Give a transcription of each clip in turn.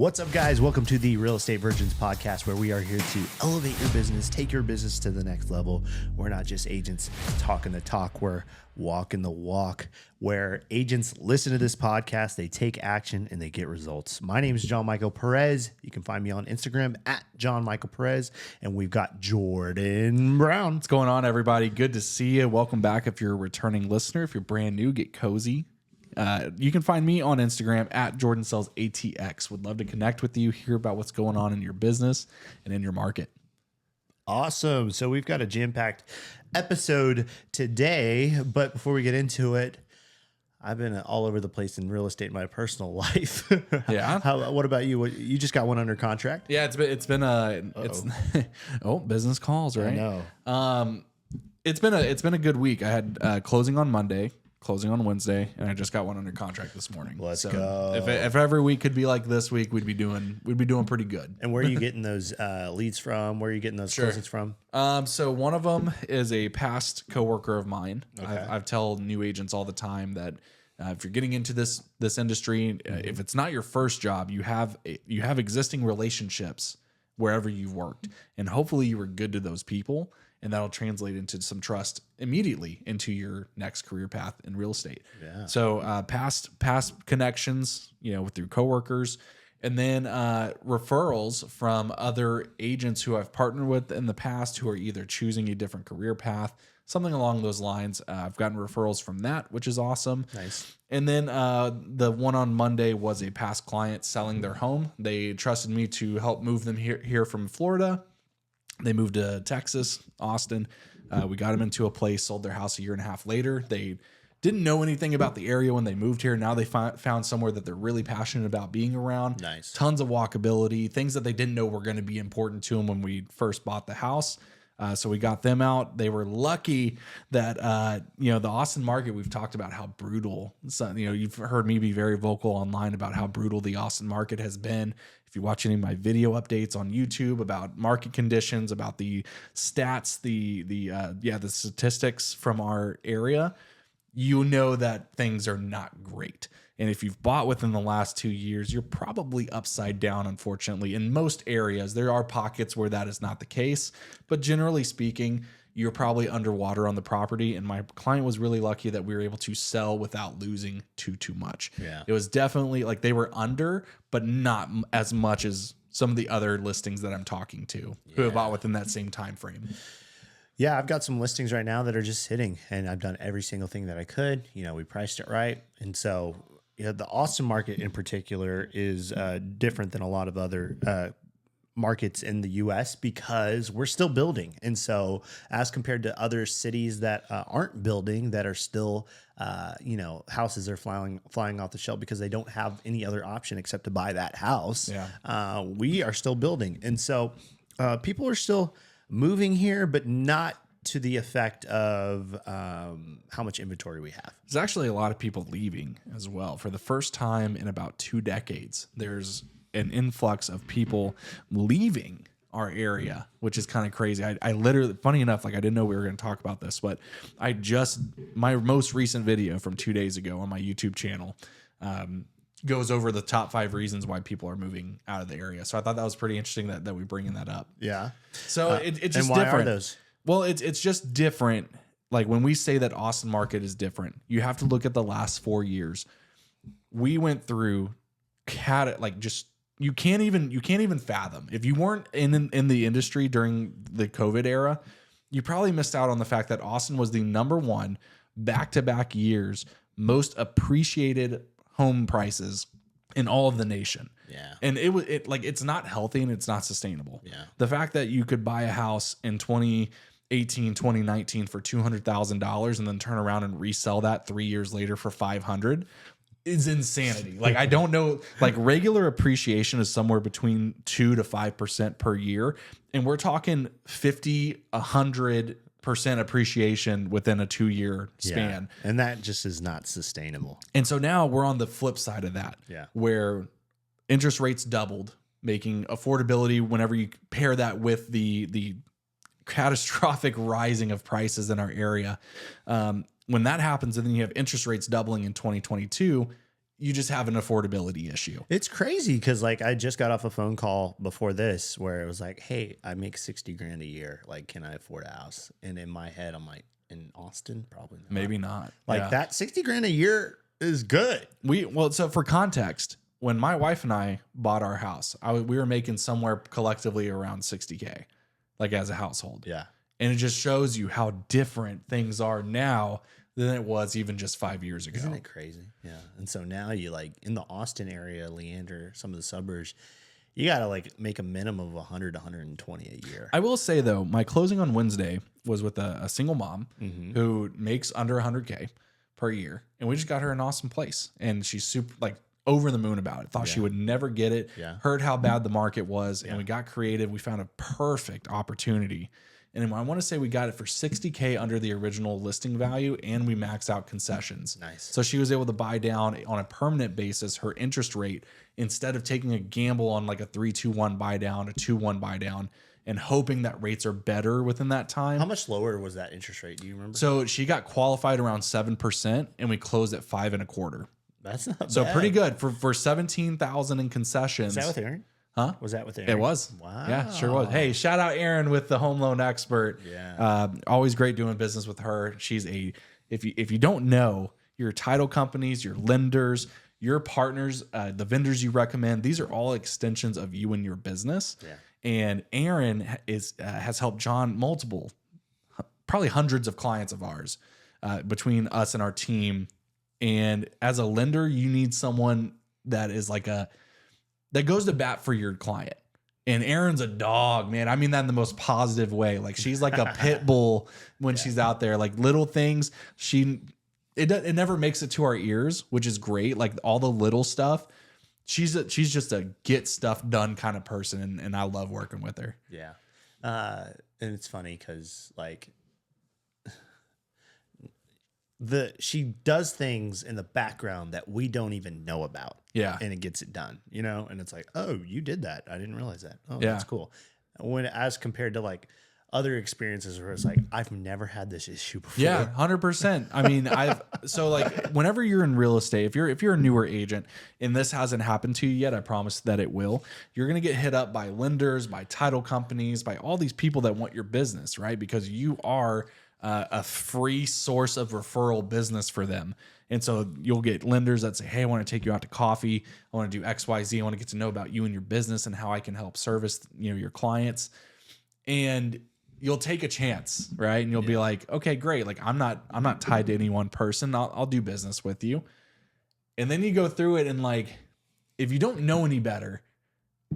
What's up, guys? Welcome to the Real Estate Virgins podcast, where we are here to elevate your business, take your business to the next level. We're not just agents talking the talk, we're walking the walk. Where agents listen to this podcast, they take action, and they get results. My name is John Michael Perez. You can find me on Instagram at John Michael Perez, and we've got Jordan Brown. What's going on, everybody? Good to see you. Welcome back. If you're a returning listener, if you're brand new, get cozy. You can find me on Instagram at Jordan Sells ATX. Would love to connect with you, hear about what's going on in your business and in your market. Awesome. So we've got a jam-packed episode today, but before we get into it, I've been all over the place in real estate in my personal life. Yeah. What about you? You just got one under contract? Yeah, it's been business calls, right? I know. It's been a good week. I had closing on Monday, closing on Wednesday, and I just got one under contract this morning. Let's go. If every week could be like this week, we'd be doing pretty good. And where are you getting those leads from? Where are you getting those closings from? So one of them is a past coworker of mine. Okay. I've tell new agents all the time that if you're getting into this industry, if it's not your first job, you have existing relationships wherever you've worked, and hopefully you were good to those people. And that'll translate into some trust immediately into your next career path in real estate. Yeah. So past connections, through coworkers, and then referrals from other agents who I've partnered with in the past who are either choosing a different career path, something along those lines. I've gotten referrals from that, which is awesome. Nice. And then the one on Monday was a past client selling their home. They trusted me to help move them here from Florida. They moved to Texas, Austin. We got them into a place, sold their house a year and a half later. They didn't know anything about the area when they moved here. Now they found somewhere that they're really passionate about being around. Nice. Tons of walkability, things that they didn't know were going to be important to them when we first bought the house. So we got them out. They were lucky that, the Austin market, we've talked about how brutal. So, you've heard me be very vocal online about how brutal the Austin market has been. If you watch any of my video updates on YouTube about market conditions, about the stats, the statistics from our area, you know that things are not great. And if you've bought within the last 2 years, you're probably upside down, unfortunately. In most areas, there are pockets where that is not the case. But generally speaking, you're probably underwater on the property. And my client was really lucky that we were able to sell without losing too much. Yeah. It was definitely like they were under, but not as much as some of the other listings that I'm talking to who have bought within that same time frame. Yeah, I've got some listings right now that are just sitting, and I've done every single thing that I could. We priced it right. And so the Austin market in particular is different than a lot of other markets in the U.S. because we're still building. And so as compared to other cities that aren't building, that are still, houses are flying off the shelf because they don't have any other option except to buy that house. Yeah. We are still building. And so people are still moving here, but not to the effect of how much inventory we have. There's actually a lot of people leaving as well. For the first time in about 2 decades, there's an influx of people leaving our area, which is kind of crazy. I literally, funny enough, I didn't know we were going to talk about this, but my most recent video from 2 days ago on my YouTube channel goes over the top 5 reasons why people are moving out of the area. So I thought that was pretty interesting that we bringing that up. Yeah. So it's just and why different. Are those? Well, it's just different. Like when we say that Austin market is different, you have to look at the last 4 years. We went through you can't even fathom. If you weren't in the industry during the COVID era, you probably missed out on the fact that Austin was the number one back-to-back years most appreciated home prices in all of the nation. Yeah. And it's not healthy and it's not sustainable. Yeah. The fact that you could buy a house in 2018, 2019 for $200,000 and then turn around and resell that 3 years later for $500 is insanity. I don't know, regular appreciation is somewhere between 2 to 5% per year. And we're talking 50, 100% appreciation within a 2-year span. Yeah. And that just is not sustainable. And so now we're on the flip side of that, where interest rates doubled, making affordability, whenever you pair that with the catastrophic rising of prices in our area, when that happens and then you have interest rates doubling in 2022, you just have an affordability issue. It's crazy because like I just got off a phone call before this where it was like, hey, I make 60 grand a year. Like, can I afford a house? And in my head, I'm like, in Austin, probably not. Maybe not. Like that 60 grand a year is good. So for context, when my wife and I bought our house, we were making somewhere collectively around 60K, like as a household. Yeah. And it just shows you how different things are now than it was even just 5 years ago. Isn't it crazy? Yeah. And so now you like in the Austin area, Leander, some of the suburbs, you got to like make a minimum of 100 to 120 a year. I will say though, my closing on Wednesday was with a single mom who makes under 100K per year. And we just got her an awesome place. And she's super like over the moon about it. Thought she would never get it. Yeah. Heard how bad the market was. And we got creative. We found a perfect opportunity. And I want to say we got it for 60K under the original listing value, and we maxed out concessions. Nice. So she was able to buy down on a permanent basis her interest rate instead of taking a gamble on like a 3-2-1 buy down, a 2-1 buy down, and hoping that rates are better within that time. How much lower was that interest rate? Do you remember? So she got qualified around 7%, and we closed at 5.25%. That's not bad. So pretty good for 17,000 in concessions. Is that with Aaron? Huh? Was that with Aaron? It was. Wow. Yeah, sure was. Hey, shout out Erin with the home loan expert. Yeah. Always great doing business with her. She's if you don't know, your title companies, your lenders, your partners, the vendors you recommend, these are all extensions of you and your business. Yeah. And Erin has helped John multiple, probably hundreds of clients of ours between us and our team. And as a lender, you need someone that is like that goes to bat for your client. And Erin's a dog, man. I mean that in the most positive way. Like she's like a pit bull when she's out there. Like little things, it never makes it to our ears, which is great. Like all the little stuff, she's just a get stuff done kind of person, and I love working with her. Yeah. And it's funny because like she does things in the background that we don't even know about. Yeah. And it gets it done, you know? And it's like, oh, you did that. I didn't realize that. Oh, Yeah. that's cool. When as compared to like other experiences where it's like, I've never had this issue before. Yeah, 100%. I mean, so like whenever you're in real estate, if you're a newer agent and this hasn't happened to you yet, I promise that it will. You're going to get hit up by lenders, by title companies, by all these people that want your business, right? Because you are a free source of referral business for them. And so you'll get lenders that say, hey, I want to take you out to coffee. I want to do X, Y, Z. I want to get to know about you and your business and how I can help service, your clients. And you'll take a chance, right? And you'll be like, okay, great. Like I'm not tied to any one person. I'll do business with you. And then you go through it and like, if you don't know any better,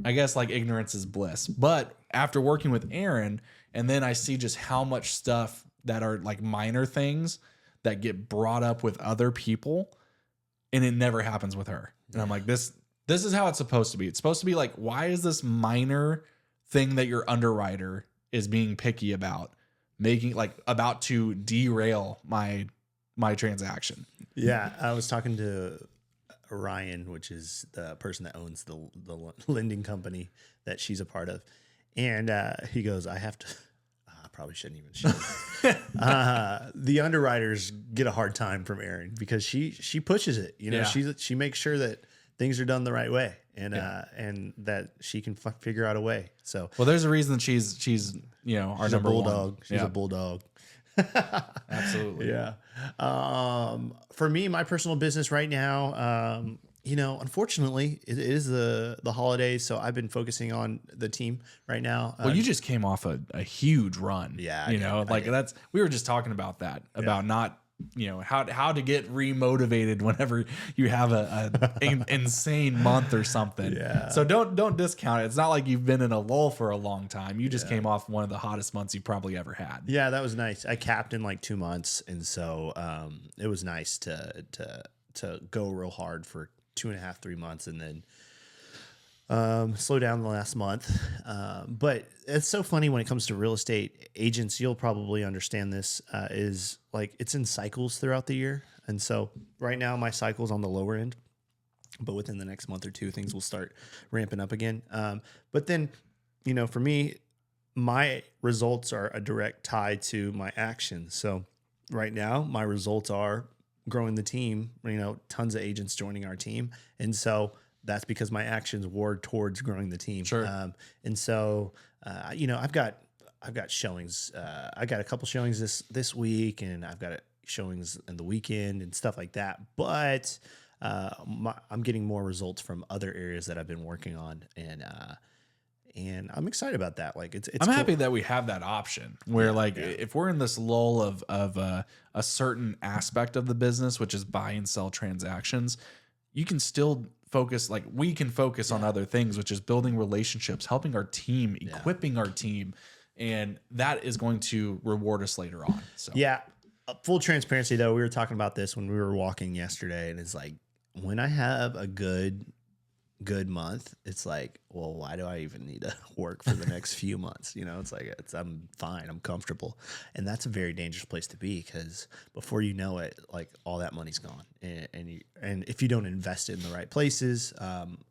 I guess like ignorance is bliss. But after working with Erin, and then I see just how much stuff that are like minor things that get brought up with other people, and it never happens with her. And I'm like, this is how it's supposed to be. It's supposed to be like, why is this minor thing that your underwriter is being picky about about to derail my transaction? Yeah. I was talking to Ryan, which is the person that owns the lending company that she's a part of. And he goes, I have to, I probably shouldn't even share. The underwriters get a hard time from Erin because she pushes it, she makes sure that things are done the right way and that she can for out a way. So, well, there's a reason she's our number bulldog. one. She's a bulldog. Absolutely. Yeah. For me, my personal business right now, unfortunately, it is the holidays, so I've been focusing on the team right now. Well, you just came off a huge run. Yeah, we were just talking about that, about not, how to get remotivated whenever you have an insane month or something. Yeah. So don't discount it. It's not like you've been in a lull for a long time. You just came off one of the hottest months you probably ever had. Yeah, that was nice. I capped in like 2 months, and so it was nice to go real hard for 2.5, 3 months, and then slow down the last month. But it's so funny when it comes to real estate agents, you'll probably understand this, is like it's in cycles throughout the year. And so right now my cycle's on the lower end, but within the next month or two, things will start ramping up again. But then, for me, my results are a direct tie to my actions. So right now my results are growing the team, tons of agents joining our team. And so that's because my actions were towards growing the team. Sure. And so, I've got showings. I got a couple showings this week, and I've got showings in the weekend and stuff like that. But I'm getting more results from other areas that I've been working on, and I'm excited about that. Like it's I'm cool. happy that we have that option where if we're in this lull of a certain aspect of the business, which is buy and sell transactions, you can still focus, like we can focus on other things, which is building relationships, helping our team, equipping our team. And that is going to reward us later on. So yeah. Full transparency though, we were talking about this when we were walking yesterday, and it's like when I have a good month, it's like, well, why do I even need to work for the next few months? It's like I'm fine, I'm comfortable, and that's a very dangerous place to be, because before you know it, like all that money's gone, and if you don't invest it in the right places,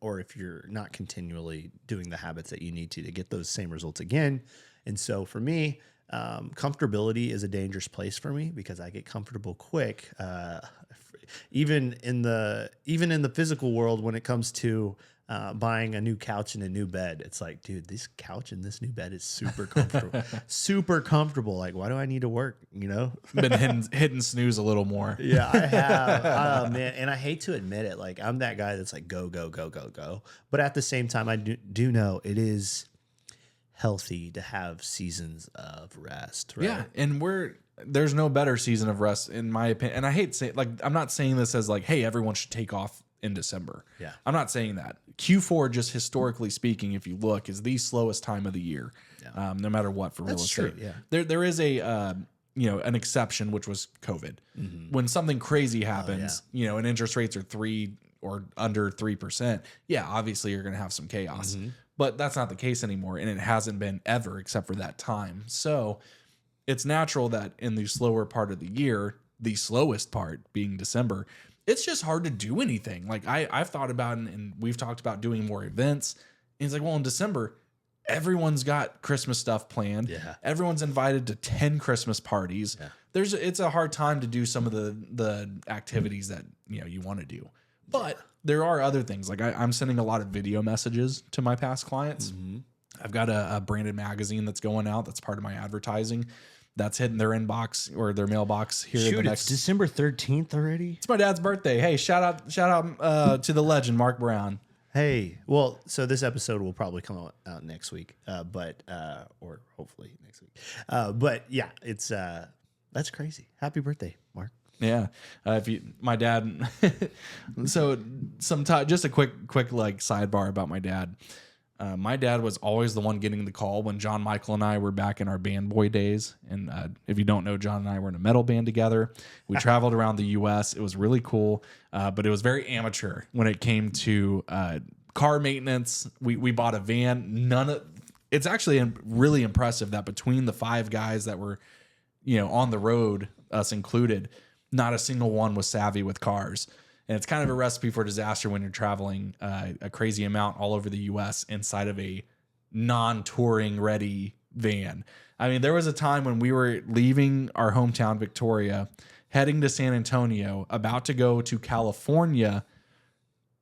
or if you're not continually doing the habits that you need to get those same results again. And so for me, comfortability is a dangerous place for me, because I get comfortable quick. Even in the physical world, when it comes to buying a new couch and a new bed, it's like, dude, this couch and this new bed is super comfortable, super comfortable. Like, why do I need to work? Been hitting snooze a little more. Yeah, I have. Man, and I hate to admit it. Like, I'm that guy that's like, go, go, go, go, go. But at the same time, I do know it is healthy to have seasons of rest, right? Yeah, and there's no better season of rest in my opinion. And I hate saying, like, I'm not saying this as like, hey, everyone should take off in December. Yeah, I'm not saying that. Q4, just historically speaking, if you look, is the slowest time of the year, no matter what, for real estate. True, yeah. There is a an exception, which was COVID. Mm-hmm. When something crazy happens, and interest rates are 3 or under 3%, obviously you're going to have some chaos. Mm-hmm. But that's not the case anymore, and it hasn't been ever except for that time. So it's natural that in the slower part of the year, the slowest part being December, it's just hard to do anything. Like I've thought about, and we've talked about doing more events. And it's like, well, in December, everyone's got Christmas stuff planned. Yeah. Everyone's invited to 10 Christmas parties. Yeah. It's a hard time to do some of the activities that you want to do. But there are other things. Like I'm sending a lot of video messages to my past clients. Mm-hmm. I've got a branded magazine that's going out. That's part of my advertising. That's hitting their inbox or their mailbox here. Shoot, in the next. It's December 13th already. It's my dad's birthday. Hey, shout out to the legend, Mark Brown. Hey, well, so this episode will probably come out next week, or hopefully next week. But yeah, it's that's crazy. Happy birthday, Mark. Yeah, my dad. So just a quick like sidebar about my dad. My dad was always the one getting the call when John Michael and I were back in our band boy days. And if you don't know, John and I were in a metal band together. We traveled around the U.S. It was really cool, but it was very amateur when it came to car maintenance. We bought a van. It's actually really impressive that between the 5 guys that were, on the road, us included, not a single one was savvy with cars. And it's kind of a recipe for disaster when you're traveling a crazy amount all over the U.S. inside of a non-touring ready van. I mean, there was a time when we were leaving our hometown, Victoria, heading to San Antonio, about to go to California.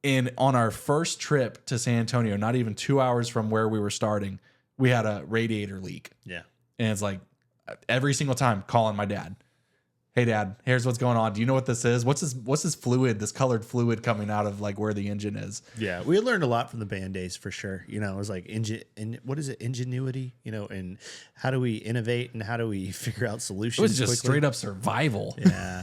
And on our first trip to San Antonio, not even 2 hours from where we were starting, we had a radiator leak. Yeah. And it's like every single time calling my dad. Hey Dad, here's what's going on. Do you know what this is? What's this fluid, this colored fluid coming out of like where the engine is? Yeah, we learned a lot from the band days for sure. It was like what is it? Ingenuity, and how do we innovate and how do we figure out solutions? It was just quickly? Straight up survival. Yeah.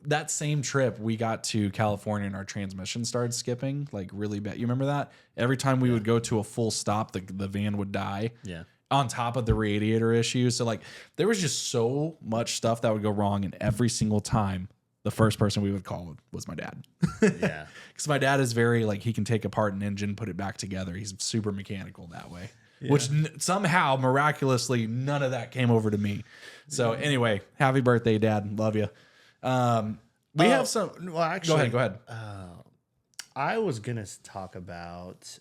That same trip we got to California and our transmission started skipping like really bad. You remember that? Every time we would go to a full stop, the van would die. Yeah. On top of the radiator issue. So like there was just so much stuff that would go wrong, and every single time the first person we would call was my dad. Yeah. Because my dad is very like, he can take apart an engine, put it back together. He's super mechanical that way, which somehow miraculously none of that came over to me. So anyway, happy birthday, Dad. Love you. We have some. Well, actually, go ahead. I was gonna talk about.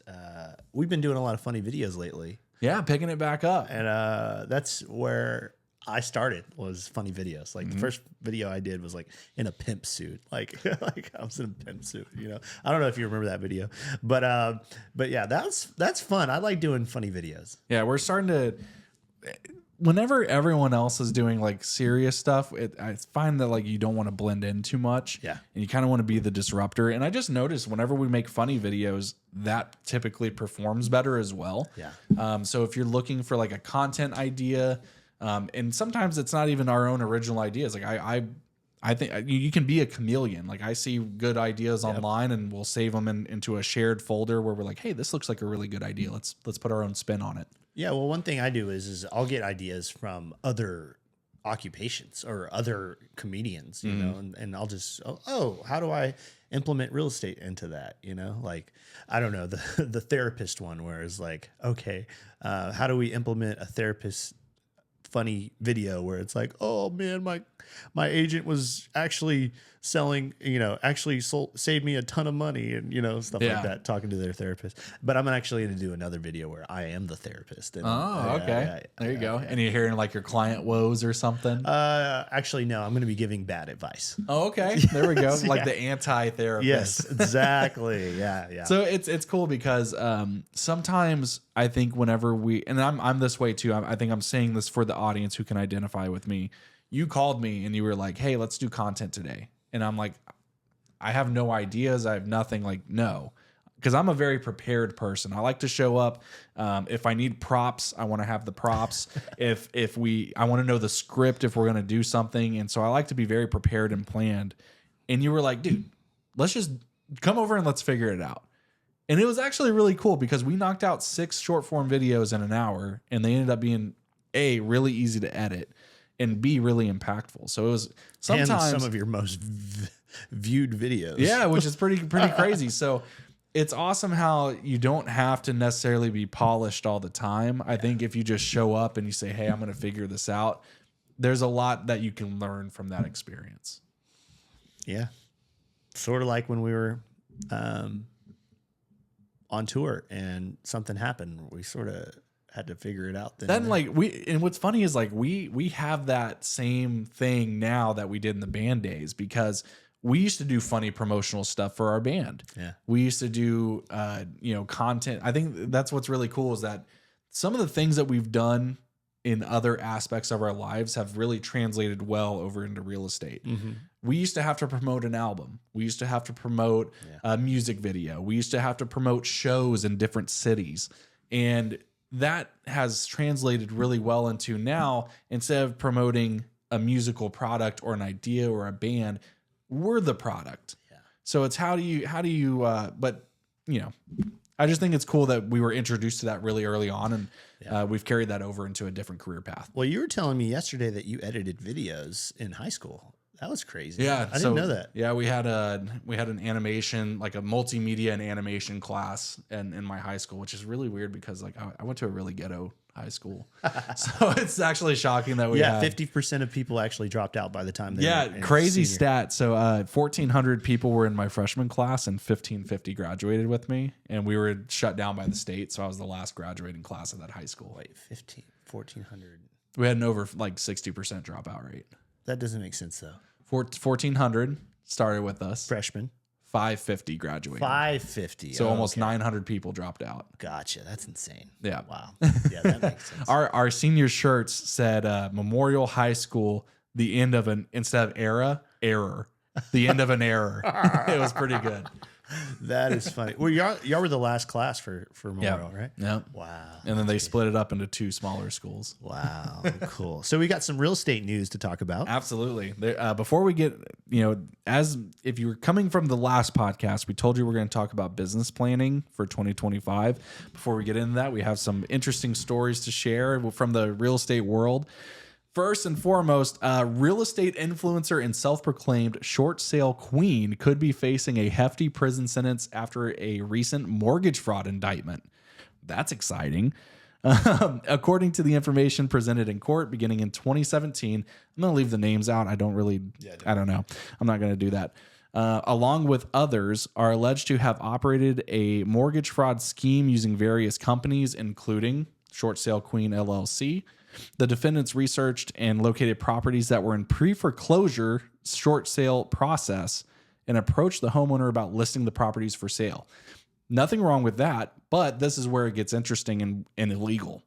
We've been doing a lot of funny videos lately. Yeah, picking it back up. And that's where I started was funny videos. Like the first video I did was like in a pimp suit. Like like I was in a pimp suit, you know. I don't know if you remember that video. But yeah, that's fun. I like doing funny videos. Yeah, we're starting to whenever everyone else is doing like serious stuff, I find that like you don't want to blend in too much. Yeah. And you kind of want to be the disruptor. And I just noticed whenever we make funny videos, that typically performs better as well. Yeah. So if you're looking for like a content idea, and sometimes it's not even our own original ideas. Like I think you can be a chameleon. Like I see good ideas online and we'll save them into a shared folder where we're like, hey, this looks like a really good idea. Let's put our own spin on it. Yeah, well, one thing I do is I'll get ideas from other occupations or other comedians, you know, and I'll just, how do I implement real estate into that? You know, like, I don't know, the therapist one where it's like, okay, how do we implement a therapist funny video where it's like, oh man, my agent was actually selling, you know, saved me a ton of money and, you know, stuff like that, talking to their therapist. But I'm actually going to do another video where I am the therapist. And, okay. There you go. And you're hearing like your client woes or something? Actually, no, I'm going to be giving bad advice. Oh, okay. There we go. Like the anti-therapist. Yes, exactly. Yeah. So it's cool because sometimes I think whenever and I'm this way too. I think I'm saying this for the audience who can identify with me. You called me and you were like, hey, let's do content today. And I'm like, I have no ideas. I have nothing. Like, no, because I'm a very prepared person. I like to show up. If I need props, I want to have the props. I want to know the script if we're going to do something. And so I like to be very prepared and planned. And you were like, dude, let's just come over and let's figure it out. And it was actually really cool because we knocked out 6 short form videos in an hour and they ended up being A, really easy to edit, and B, really impactful. So it was sometimes and some of your most viewed videos. Yeah, which is pretty crazy. So it's awesome how you don't have to necessarily be polished all the time. I think if you just show up and you say, hey, I'm going to figure this out, there's a lot that you can learn from that experience. Yeah. Sort of like when we were on tour and something happened. We sort of had to figure it out. Then like and what's funny is like we have that same thing now that we did in the band days because we used to do funny promotional stuff for our band. Yeah. We used to do, content. I think that's what's really cool is that some of the things that we've done in other aspects of our lives have really translated well over into real estate. Mm-hmm. We used to have to promote an album. We used to have to promote a music video. We used to have to promote shows in different cities. And that has translated really well into now, instead of promoting a musical product or an idea or a band, we're the product. Yeah. So it's how do you but you know, I just think it's cool that we were introduced to that really early on and we've carried that over into a different career path. Well, you were telling me yesterday that you edited videos in high school. That was crazy. Yeah. I didn't know that. Yeah. We had an animation, like a multimedia and animation class in my high school, which is really weird because like I went to a really ghetto high school. So it's actually shocking that we had 50% of people actually dropped out by the time they were in crazy senior. stat. So 1,400 people were in my freshman class and 1,550 graduated with me. And we were shut down by the state. So I was the last graduating class of that high school. Wait, 1,400. We had an over like 60% dropout rate. That doesn't make sense though. 1,400 started with us. Freshman. 550 graduated. 550. So almost 900 people dropped out. Gotcha. That's insane. Yeah. Wow. Yeah, that makes sense. Our senior shirts said Memorial High School, the end of an, instead of error, the end of an error. It was pretty good. That is funny. Well, y'all were the last class for Memorial, right? Yeah. Wow. And then they split it up into 2 smaller schools. Wow. Cool. So we got some real estate news to talk about. Absolutely. Before we get, as if you were coming from the last podcast, we told you we're going to talk about business planning for 2025. Before we get into that, we have some interesting stories to share from the real estate world. First and foremost, real estate influencer and self-proclaimed short sale queen could be facing a hefty prison sentence after a recent mortgage fraud indictment. That's exciting. According to the information presented in court beginning in 2017, I'm going to leave the names out. I don't know. I'm not going to do that. Along with others, are alleged to have operated a mortgage fraud scheme using various companies, including Short Sale Queen LLC. The defendants researched and located properties that were in pre-foreclosure short sale process and approached the homeowner about listing the properties for sale. Nothing wrong with that, but this is where it gets interesting and illegal.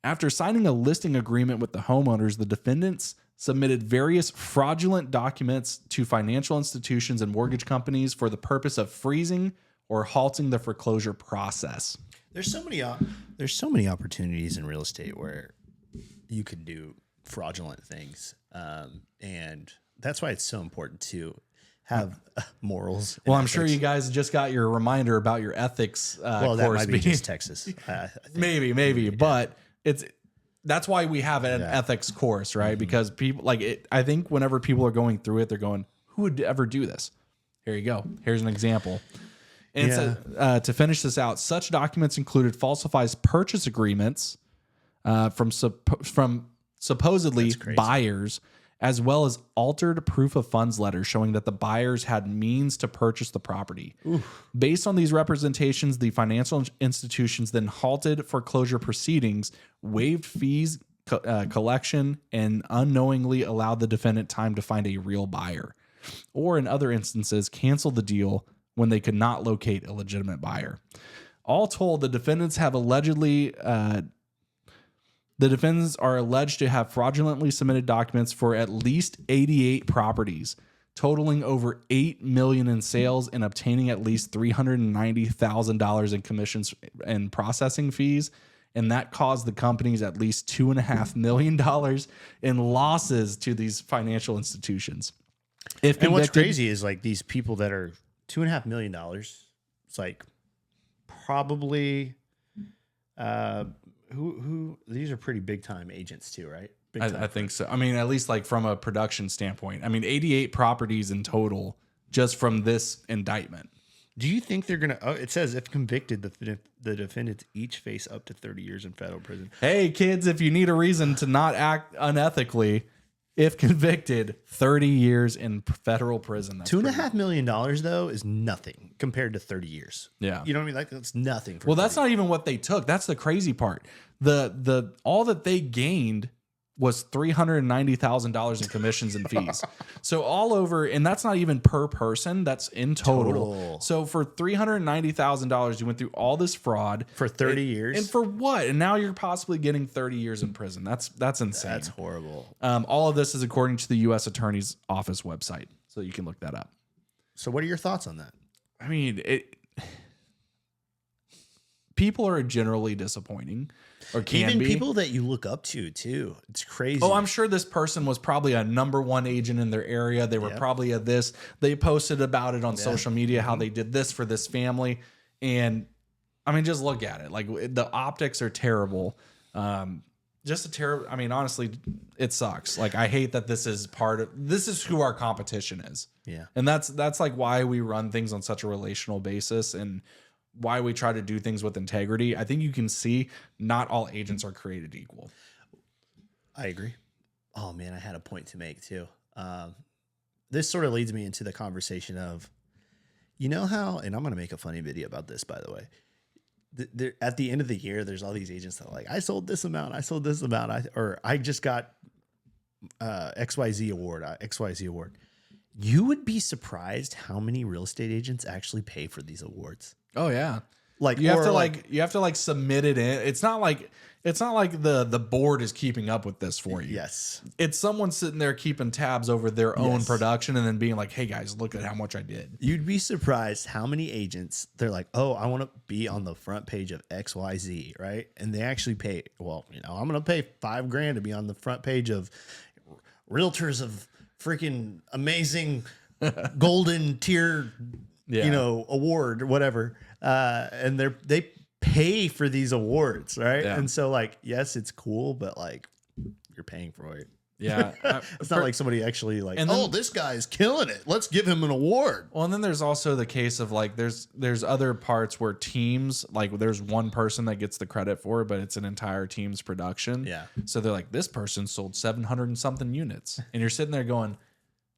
After signing a listing agreement with the homeowners, the defendants submitted various fraudulent documents to financial institutions and mortgage companies for the purpose of freezing or halting the foreclosure process. There's so many opportunities in real estate where you could do fraudulent things, and that's why it's so important to have morals. Well, I'm sure you guys just got your reminder about your ethics. Well, that might be just Texas. I think. maybe, but that's why we have an ethics course, right? Because people I think whenever people are going through it, they're going, "Who would ever do this?" Here you go. Here's an example. And so, to finish this out, such documents included falsified purchase agreements from supposedly buyers, as well as altered proof of funds letters showing that the buyers had means to purchase the property. Oof. Based on these representations, the financial institutions then halted foreclosure proceedings, waived fees collection, and unknowingly allowed the defendant time to find a real buyer, or in other instances, canceled the deal when they could not locate a legitimate buyer. All told, the defendants are alleged to have fraudulently submitted documents for at least 88 properties, totaling over $8 million in sales and obtaining at least $390,000 in commissions and processing fees. And that caused the companies at least $2.5 million in losses to these financial institutions. And what's crazy is like these people that are $2.5 million. It's like probably who these are pretty big time agents too, right? I think so. I mean, at least like from a production standpoint. I mean, 88 properties in total just from this indictment. Do you think they're gonna? Oh, it says if convicted, the defendants each face up to 30 years in federal prison. Hey, kids, if you need a reason to not act unethically, if convicted, 30 years in federal prison. $2.5 million though is nothing compared to 30 years. Yeah, you know what I mean? Like that's nothing. Well, that's not even what they took. That's the crazy part. The all that they gained was $390,000 in commissions and fees. So all over, and that's not even per person. That's in total. So for $390,000, you went through all this fraud for 30 years, and for what? And now you're possibly getting 30 years in prison. That's insane. That's horrible. All of this is according to the U.S. Attorney's Office website, so you can look that up. So what are your thoughts on that? I mean, people are generally disappointing. Or can even be. People that you look up to too. It's crazy. Oh, I'm sure this person was probably a #1 agent in their area. They were probably a this. They posted about it on social media how they did this for this family, and I mean, just look at it. Like the optics are terrible. Just a terrible. I mean, honestly, it sucks. Like I hate that this is who our competition is. Yeah, and that's like why we run things on such a relational basis and why we try to do things with integrity. I think you can see not all agents are created equal. I agree. Oh man, I had a point to make too. This sort of leads me into the conversation of, you know how, and I'm going to make a funny video about this, by the way. At the end of the year, there's all these agents that are like, I sold this amount, I just got XYZ award. You would be surprised how many real estate agents actually pay for these awards. Oh yeah. Like you have to submit it in. It's not like the board is keeping up with this for you. Yes. It's someone sitting there keeping tabs over their own production and then being like, "Hey guys, look at how much I did." You'd be surprised how many agents they're like, "Oh, I want to be on the front page of XYZ," right? And they actually pay, well, I'm going to pay $5,000 to be on the front page of Realtors of freaking amazing golden tier award or whatever. And they pay for these awards, right? Yeah. And so like, yes, it's cool, but like you're paying for it. Yeah. It's not like somebody actually like, this guy's killing it, let's give him an award. Well, and then there's also the case of like, there's other parts where teams, like there's one person that gets the credit for it, but it's an entire team's production. Yeah. So they're like, this person sold 700 and something units. And you're sitting there going,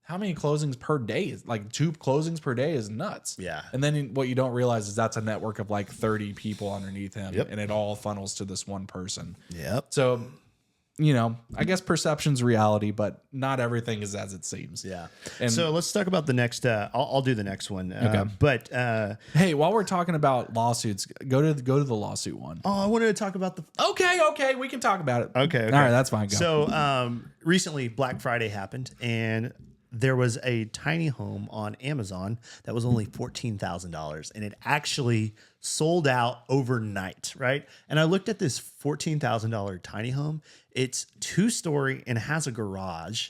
how many closings per day is like 2 closings per day is nuts. Yeah. And then what you don't realize is that's a network of like 30 people underneath him. Yep. And it all funnels to this one person. Yep. So, you know, I guess perception's reality, but not everything is as it seems. Yeah. And so let's talk about the next. I'll do the next one. Okay. But hey, while we're talking about lawsuits, go to the lawsuit one. I wanted to talk about the. Okay, we can talk about it. Okay. All right, that's fine. Go. So recently, Black Friday happened, and there was a tiny home on Amazon that was only $14,000, and it actually sold out overnight, right? And I looked at this $14,000 tiny home. It's 2-story and has a garage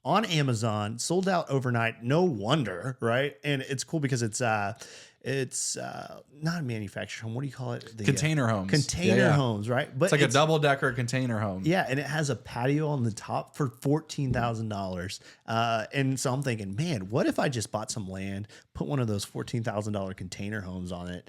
on Amazon, sold out overnight. No wonder, right? And it's cool because it's not a manufactured home. What do you call it? Container homes. Container homes, right? But It's like a double-decker container home. yeah, and it has a patio on the top for $14,000. And so I'm thinking, man, what if I just bought some land, put one of those $14,000 container homes on it?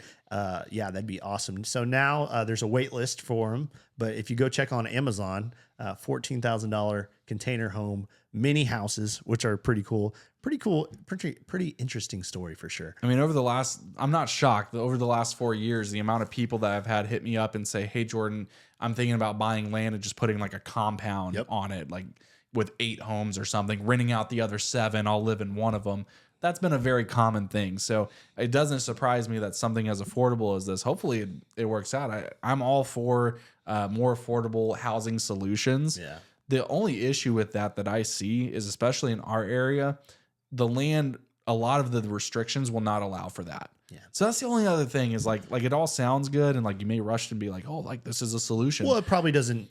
Yeah, that'd be awesome. So now there's a wait list for them. But if you go check on Amazon, $14,000 container home, mini houses, which are pretty cool. Pretty interesting story for sure. I mean, I'm not shocked. Over the last 4 years, the amount of people that I've had hit me up and say, hey, Jordan, I'm thinking about buying land and just putting like a compound on it, like with 8 homes or something, renting out the other 7. I'll live in one of them. That's been a very common thing. So it doesn't surprise me that something as affordable as this, hopefully it works out. I'm all for more affordable housing solutions. Yeah. The only issue with that I see is, especially in our area, the land, a lot of the restrictions will not allow for that. Yeah. So that's the only other thing is like it all sounds good. And like you may rush and be like, oh, like this is a solution. Well, it probably doesn't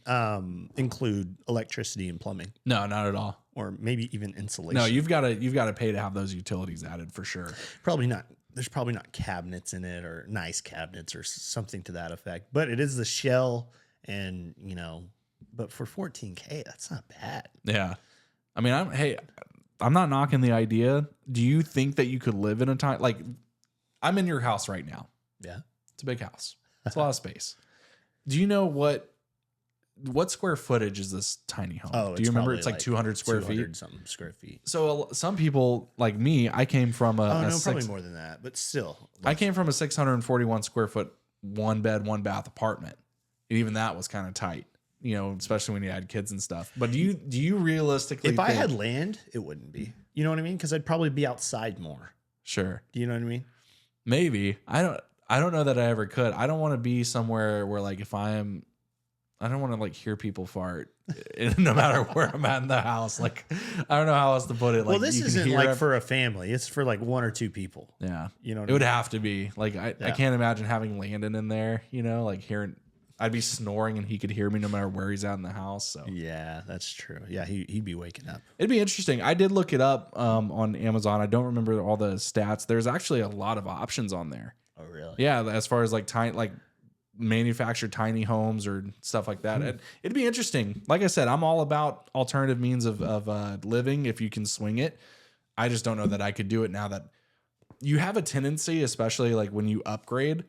include electricity and plumbing, No, not at all. or maybe even insulation. No, you've got to pay to have those utilities added for sure. Probably not. There's probably not cabinets in it, or nice cabinets or something to that effect. But it is the shell, and but for $14K, that's not bad. Yeah. I mean, I'm not knocking the idea. Do you think that you could live in a time like I'm in your house right now? Yeah. It's a big house. It's a lot of space. Do you know what square footage is this tiny home? Oh, do you remember? It's like 200 square feet. Something square feet. So some people like me, I came from probably more than that, but still. I came from a 641 square foot, 1 bed, 1 bath apartment. And even that was kind of tight, especially when you had kids and stuff. But do you realistically If I had land, it wouldn't be. You know what I mean? Because I'd probably be outside more. Sure. Do you know what I mean? Maybe. I don't know that I ever could. I don't want to be somewhere where like I don't want to like hear people fart no matter where I'm at in the house. Like, I don't know how else to put it. Like, Well, this isn't like for a family. It's for like 1 or 2 people. Yeah. You know what It I would mean? have to be. Like, I can't imagine having Landon in there, like hearing, I'd be snoring and he could hear me no matter where he's at in the house. So Yeah, that's true. Yeah, he'd be waking up. it'd be interesting. I did look it up on Amazon. I don't remember all the stats. There's actually a lot of options on there. Oh, really? Yeah, as far as like manufactured tiny homes or stuff like that. It'd be interesting. Like I said, I'm all about alternative means of living if you can swing it. I just don't know that I could do it now that you have a tendency, especially like when you upgrade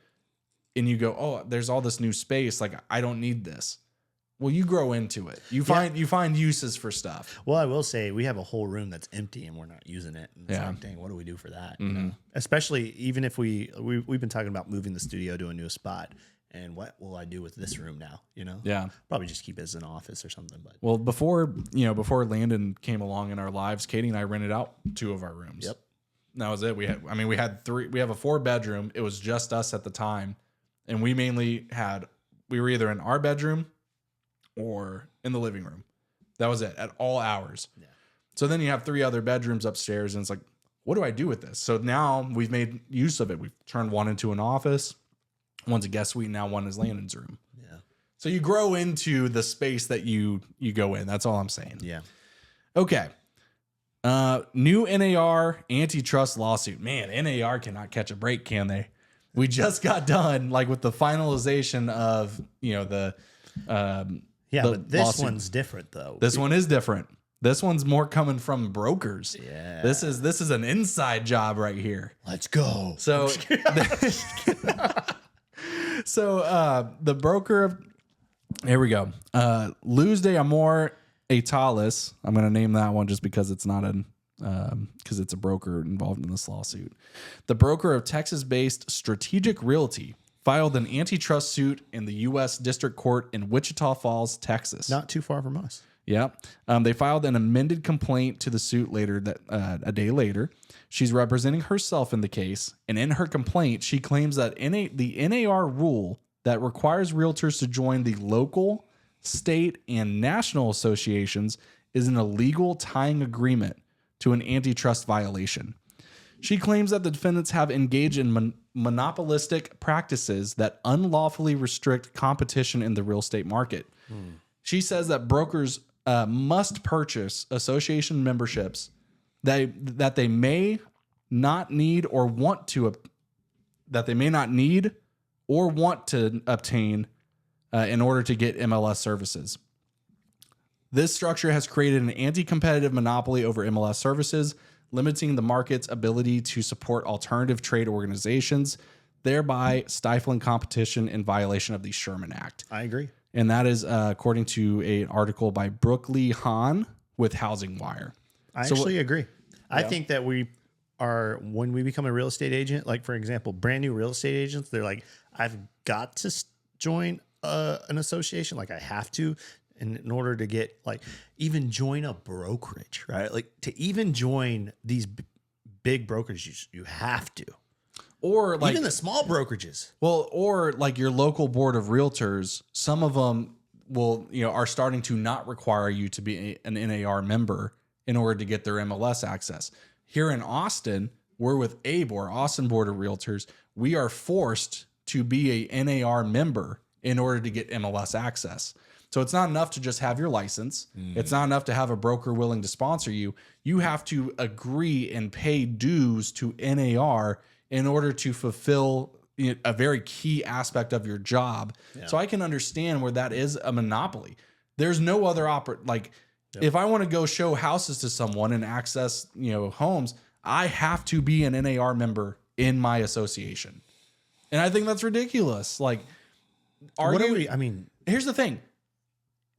and you go, oh, there's all this new space. Like I don't need this. Well, you grow into it. You find uses for stuff. Well, I will say we have a whole room that's empty and we're not using it. And it's like, dang, what do we do for that? Especially even if we've been talking about moving the studio to a new spot. And what will I do with this room now? Yeah. Probably just keep it as an office or something. But Well, before Landon came along in our lives, Katie and I rented out 2 of our rooms. Yep. And that was it. We had 3. We have a 4-bedroom. It was just us at the time, and we were either in our bedroom or in the living room. That was it at all hours. Yeah. So then you have 3 other bedrooms upstairs, and it's like, what do I do with this? So now we've made use of it. We've turned one into an office. One's a guest suite. Now one is Landon's room. yeah. So you grow into the space that you go in. That's all I'm saying. Yeah. Okay. New NAR antitrust lawsuit. Man, NAR cannot catch a break, can they? We just got done with the finalization of, the But this lawsuit. one's different though. This one is different. This one's more coming from brokers. Yeah. This is an inside job right here. Let's go. So, the broker of, here we go. Luz de Amor Etalis. I'm going to name that one just because it's not because it's a broker involved in this lawsuit. The broker of Texas-based Strategic Realty filed an antitrust suit in the U.S. District Court in Wichita Falls, Texas. Not too far from us. Yeah. They filed an amended complaint to the suit a day later. She's representing herself in the case, and in her complaint, she claims that the NAR rule that requires realtors to join the local, state, and national associations is an illegal tying agreement to an antitrust violation. She claims that the defendants have engaged in monopolistic practices that unlawfully restrict competition in the real estate market. She says that brokers must purchase association memberships that they may not need or want to obtain in order to get MLS services. This structure has created an anti-competitive monopoly over MLS services, limiting the market's ability to support alternative trade organizations, thereby stifling competition in violation of the Sherman Act. I agree. And that is according to an article by Brooke Lee Hahn with Housing Wire. I actually agree. I think that when we become a real estate agent, like for example, brand new real estate agents, they're like, I've got to join an association. Like I have to, in order to get even join a brokerage, right? Like to even join these big brokerages, you have to. Or even the small brokerages. Well, or like your local board of realtors, some of them are starting to not require you to be an NAR member in order to get their MLS access. Here in Austin, we're with ABOR, Austin Board of Realtors. We are forced to be a NAR member in order to get MLS access. So it's not enough to just have your license. It's not enough to have a broker willing to sponsor you. You have to agree and pay dues to NAR in order to fulfill a very key aspect of your job. Yeah. So I can understand where that is a monopoly. There's no other if I want to go show houses to someone and access, homes, I have to be an NAR member in my association. And I think that's ridiculous. Here's the thing.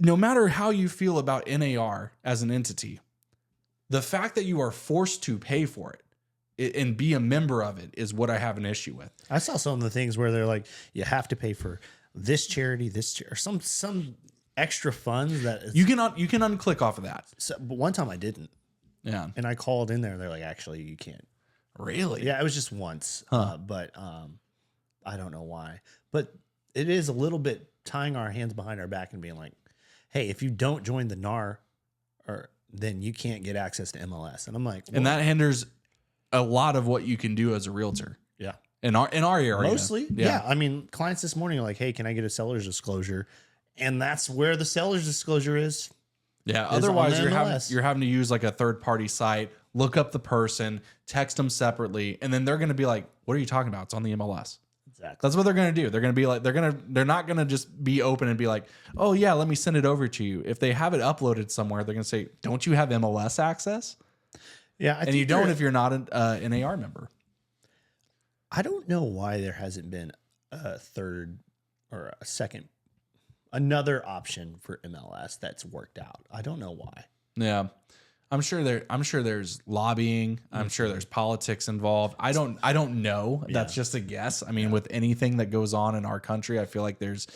No matter how you feel about NAR as an entity, the fact that you are forced to pay for it and be a member of it is what I have an issue with. I saw some of the things where they're like, you have to pay for this charity, or some extra funds that you can unclick off of that. So, but one time I didn't. Yeah. And I called in there. They're like, actually, you can't. Really? Yeah, it was just once. But I don't know why. But it is a little bit tying our hands behind our back and being like, hey, if you don't join the NAR, then you can't get access to MLS. And I'm like, and that hinders a lot of what you can do as a realtor. Yeah. In our area. Mostly. Yeah. I mean, clients this morning are like, hey, can I get a seller's disclosure? And that's where the seller's disclosure is. Yeah. Otherwise, you're having to use like a third party site, look up the person, text them separately, and then they're going to be like, what are you talking about? It's on the MLS. Exactly. That's what they're going to do. They're going to be like, they're not going to just be open and be like, oh yeah, let me send it over to you. If they have it uploaded somewhere, they're going to say, don't you have MLS access? Yeah. And you don't if you're not an NAR member. I don't know why there hasn't been a third or a second, another option for MLS that's worked out. I don't know why. Yeah. I'm sure there's lobbying. I'm sure there's politics involved. I don't know. Yeah. That's just a guess. I mean, with anything that goes on in our country, I feel like there's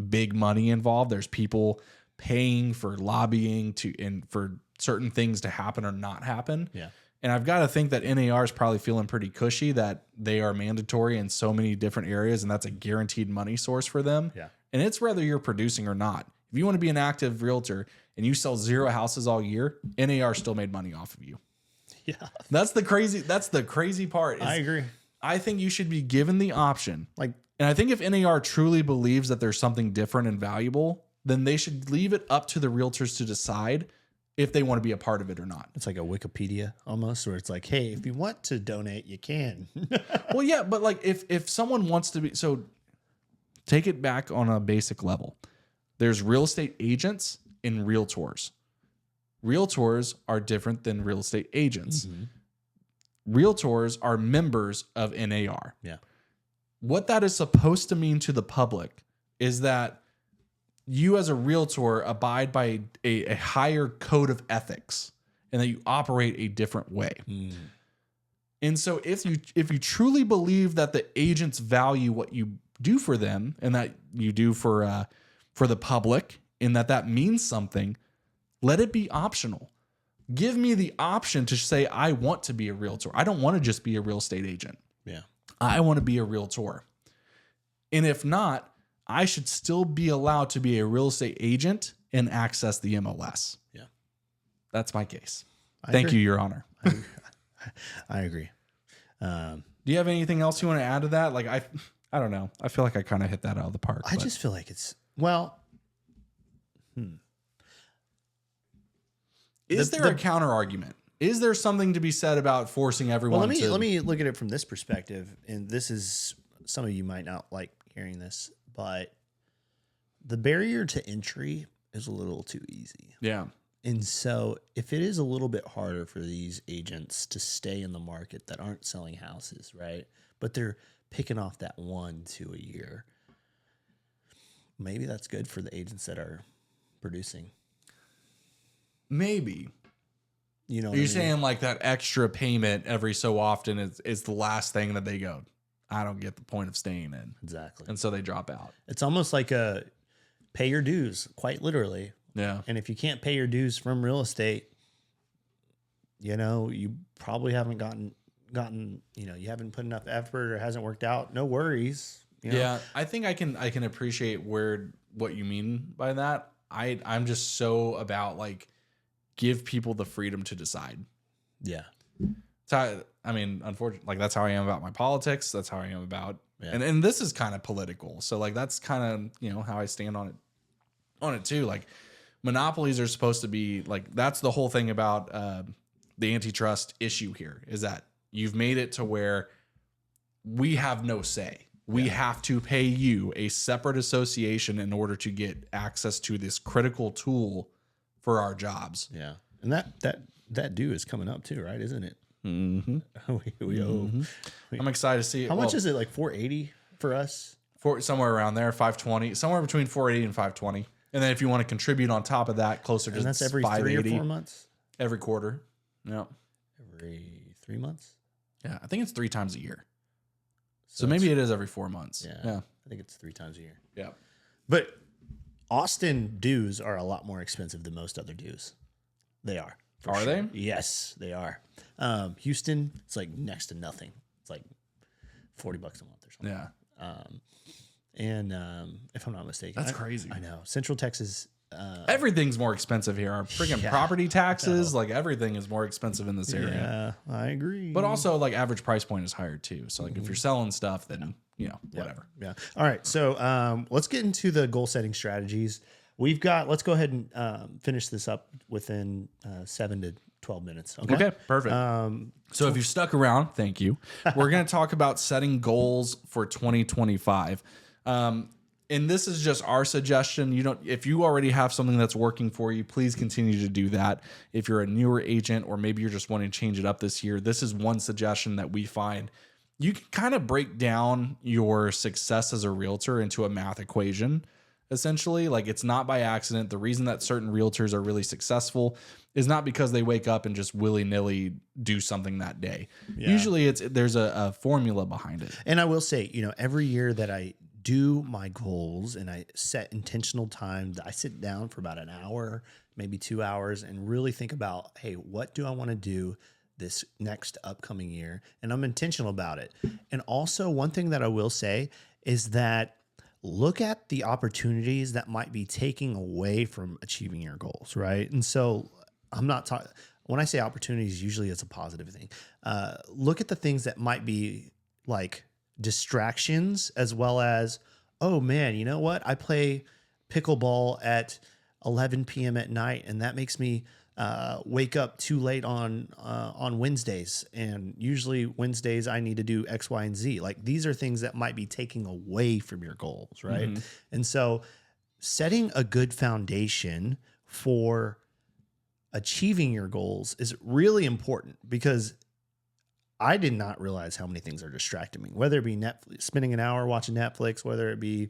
big money involved. There's people paying for lobbying and for certain things to happen or not happen. Yeah. And I've got to think that NAR is probably feeling pretty cushy that they are mandatory in so many different areas, and that's a guaranteed money source for them. Yeah. And it's whether you're producing or not. If you want to be an active realtor and you sell 0 houses all year, NAR still made money off of you. Yeah. That's the crazy part. I agree. I think you should be given the option. And I think if NAR truly believes that there's something different and valuable, then they should leave it up to the realtors to decide if they want to be a part of it or not. It's like a Wikipedia almost, where it's like, hey, if you want to donate, you can. Well, yeah, but like if someone wants to be, so take it back on a basic level. There's real estate agents and realtors. Realtors are different than real estate agents. Mm-hmm. Realtors are members of NAR. Yeah. What that is supposed to mean to the public is that you as a realtor abide by a higher code of ethics. and that you operate a different way. And so if you truly believe that the agents value what you do for them and that you do for the public and that means something, let it be optional. Give me the option to say, I want to be a realtor. I don't want to just be a real estate agent. Yeah. I want to be a realtor. And if not, I should still be allowed to be a real estate agent and access the MLS. Yeah. That's my case. I Thank agree. you, Your Honor. I agree. Do you have anything else you want to add to that? Like, I don't know. I feel like I kind of hit that out of the park. I just feel like it's, well, Is there a counter argument? Is there something to be said about forcing everyone let me look at it from this perspective. And this is, some of you might not like hearing this, but the barrier to entry is a little too easy. Yeah. And so if it is a little bit harder for these agents to stay in the market that aren't selling houses, right? But they're picking off that 1-2 a year. Maybe that's good for the agents that are producing. Maybe. You know, You're saying like that extra payment every so often is the last thing that they go, I don't get the point of staying in. Exactly. And so they drop out. It's almost like a pay your dues, quite literally. Yeah. And if you can't pay your dues from real estate, you know, you probably haven't gotten, you know, you haven't put enough effort or hasn't worked out. No worries. You know? Yeah. I think I can appreciate what you mean by that. I'm just so about like, give people the freedom to decide. Yeah. So I mean, unfortunately, like that's how I am about my politics. That's how I am about, Yeah. and this is kind of political. So like, that's kind of, you know, how I stand on it too. Like monopolies are supposed to be like, that's the whole thing about the antitrust issue here is that you've made it to where we have no say. We have to pay you a separate association in order to get access to this critical tool for our jobs. Yeah. And that due is coming up too, right? Isn't it? Mm-hmm. we owe. I'm excited to see it. How much is it? Like 480 for us? For somewhere around there, 520, somewhere between 480 and 520. And then if you want to contribute on top of that, closer to And that's every 580, 3 or 4 months? every quarter. Yeah. Every 3 months? Yeah. I think it's 3 times a year. So maybe it is every 4 months. Yeah. I think it's 3 times a year. Yeah. But Austin dues are a lot more expensive than most other dues. They are. Are they? Yes, they are. Houston, it's like next to nothing. It's like $40 a month or something. Yeah. And if I'm not mistaken, That's crazy. I know. Central Texas. Everything's more expensive here. Our freaking property taxes, like everything is more expensive in this area. Yeah, I agree. But also like average price point is higher too. So like if you're selling stuff, then you know, whatever. Yeah. All right. So let's get into the goal setting strategies. Let's go ahead and finish this up within 7 to 12 minutes. Okay, perfect. So if you've stuck around, thank you. We're going to talk about setting goals for 2025. And this is just our suggestion. If you already have something that's working for you, please continue to do that. If you're a newer agent or maybe you're just wanting to change it up this year, this is one suggestion that we find. You can kind of break down your success as a realtor into a math equation. Essentially, like it's not by accident. The reason that certain realtors are really successful is not because they wake up and just willy-nilly do something that day. Yeah. Usually there's a formula behind it. And I will say, every year that I do my goals and I set intentional time, I sit down for about an hour, maybe 2 hours, and really think about, hey, what do I want to do this next upcoming year? And I'm intentional about it. And also one thing that I will say is that look at the opportunities that might be taking away from achieving your goals, right? And so I'm not talking, when I say opportunities, usually it's a positive thing. Look at the things that might be like distractions, as well as, oh man, you know what? I play pickleball at 11 p.m. at night, and that makes me wake up too late on Wednesdays. And usually Wednesdays I need to do X, Y, and Z. Like these are things that might be taking away from your goals, right? Mm-hmm. And so setting a good foundation for achieving your goals is really important, because I did not realize how many things are distracting me, whether it be Netflix, spending an hour watching Netflix, whether it be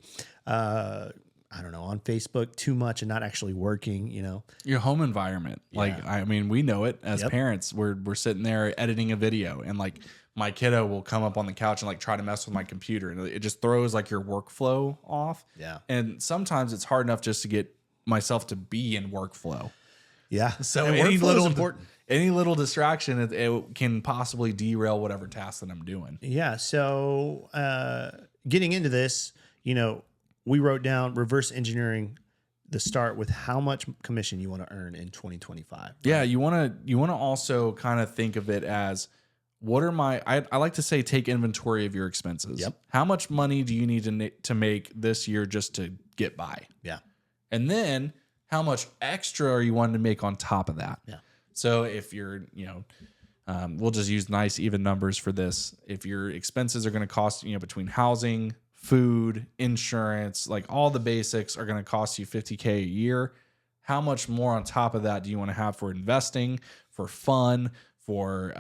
I don't know, on Facebook too much and not actually working, you know. Your home environment. Yeah. Like, I mean, we know it as Yep. parents. We're sitting there editing a video, and like my kiddo will come up on the couch and like try to mess with my computer, and it just throws like your workflow off. Yeah. And sometimes it's hard enough just to get myself to be in workflow. Yeah. So And any workflow is little important. any little distraction, it can possibly derail whatever task that I'm doing. Yeah. So getting into this, you know, we wrote down reverse engineering the start with how much commission you want to earn in 2025. Yeah, you want to also kind of think of it as what are my I like to say take inventory of your expenses. Yep. How much money do you need to make this year just to get by? Yeah. And then how much extra are you wanting to make on top of that? Yeah. So if you're, we'll just use nice even numbers for this. If your expenses are going to cost, between housing, food, insurance, like all the basics are going to cost you $50K a year, how much more on top of that do you want to have for investing, for fun, for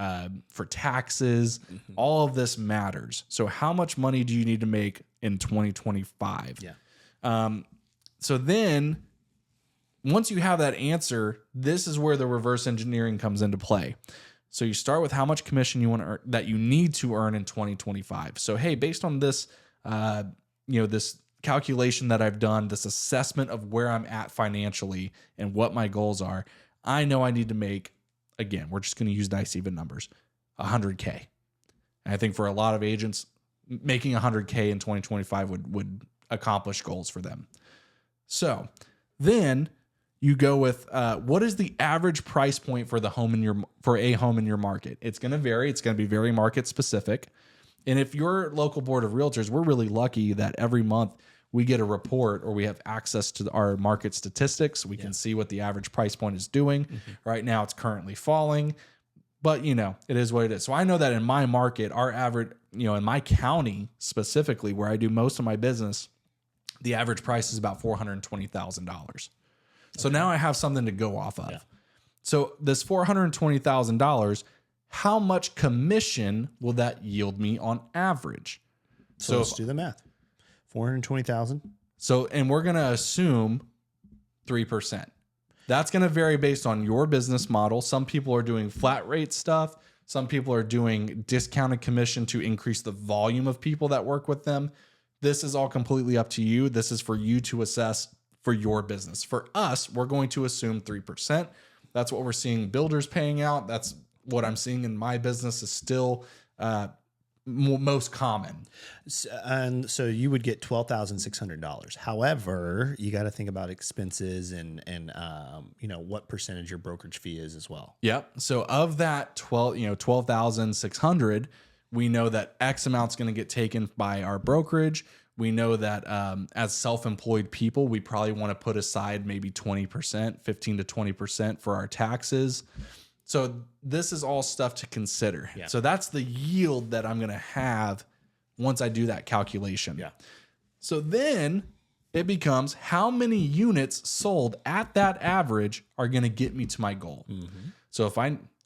taxes? Mm-hmm. All of this matters. So how much money do you need to make in 2025? Yeah. So then once you have that answer, this is where the reverse engineering comes into play. So you start with how much commission you want to earn, that you need to earn in 2025. So, hey, based on this, this calculation that I've done, this assessment of where I'm at financially and what my goals are, I know I need to make, again, we're just going to use nice even numbers, 100K. And I think for a lot of agents, making 100K in 2025 would accomplish goals for them. So then you go with what is the average price point for a home in your market? It's going to vary. It's going to be very market specific. And if your local board of realtors, we're really lucky that every month we get a report or we have access to our market statistics. We can see what the average price point is doing. Mm-hmm. Right now, it's currently falling, but it is what it is. So I know that in my market, our average, in my county specifically, where I do most of my business, the average price is about $420,000. So now I have something to go off of. Yeah. So this $420,000, how much commission will that yield me on average? So let's do the math. 420,000. So, and we're going to assume 3%. That's going to vary based on your business model. Some people are doing flat rate stuff. Some people are doing discounted commission to increase the volume of people that work with them. This is all completely up to you. This is for you to assess for your business. For us, we're going to assume 3%. That's what we're seeing builders paying out. That's what I'm seeing in my business is still most common. And so you would get $12,600. However, you got to think about expenses and what percentage your brokerage fee is as well. Yep. So of that 12,600, we know that X amount's going to get taken by our brokerage. We know that as self-employed people, we probably want to put aside maybe 20%, 15 to 20% for our taxes. So this is all stuff to consider. Yeah. So that's the yield that I'm going to have once I do that calculation. Yeah. So then it becomes how many units sold at that average are going to get me to my goal. Mm-hmm. So